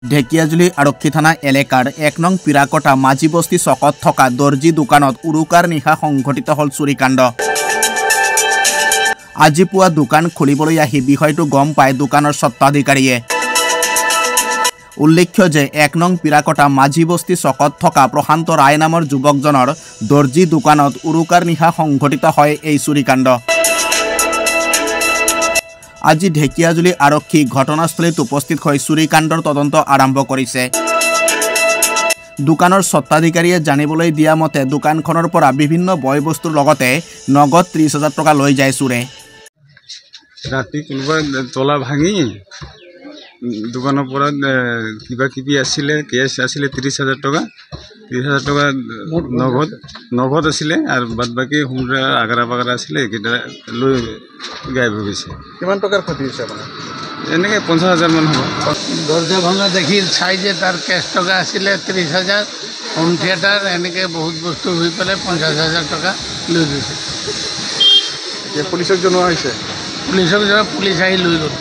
ঢেকিয়াজুলি আৰক্ষী থানা এলেকাৰ ১ নং পিৰাকটা মাঝি বস্তি চকত থকা দৰ্জী দোকানত উৰুকাৰ নিশা সংঘটিত হল চুৰিকাণ্ড। আজি পুৱা দোকান খুলিবলৈ আহি বিষয়টো গম পায় দোকানৰ স্বত্বাধিকাৰীয়ে। উল্লেখ্য যে ১ নং পিৰাকটা মাঝি বস্তি চকত থকা প্ৰশান্ত ৰায় নামৰ যুৱকজনৰ দৰ্জী দোকানত উৰুকাৰ নিশা সংঘটিত হয় এই চুৰিকাণ্ড। আজি ঢেকিয়াজুলি আৰক্ষী ঘটনাস্থলীত উপস্থিত হৈ চুৰিকাণ্ডৰ তদন্ত আৰম্ভ কৰিছে। দোকানৰ স্বত্বাধিকাৰীয়ে জানিবলৈ দিয়া মতে দোকানখনৰ পৰা বিভিন্ন বয় বস্তুৰ লগতে নগদ ৩০,০০০ টকা লৈ যায় চোৰে। ৰাতি কোনোবাই তলা ভাঙি দোকানৰ পৰা কিবা কিবি আছিলে, কেছ আছিলে ৩০,০০০ টকা। ৩০,০০০ টকা নগদ আছিলে আৰু বাদ বাকী সোমৰা আগাৰা বাগাৰা আছিলে, এইকেইটা লৈ গায়ব হৈ গৈছে। কিমান টকাৰ ক্ষতি হৈছে আপোনাৰ? এনেকৈ ৫০,০০০ মান হ'ব। দৰ্জা ভঙা দেখি চাই যে তাৰ কেছ টকা আছিলে ৩০,০০০, হোম থিয়েটাৰ এনেকৈ বহুত বস্তু হৈ পেলাই ৫০,০০০ টকা লৈ গৈছে। পুলিচক জনোৱা হৈছে? পুলিচ আহি লৈ গ'ল।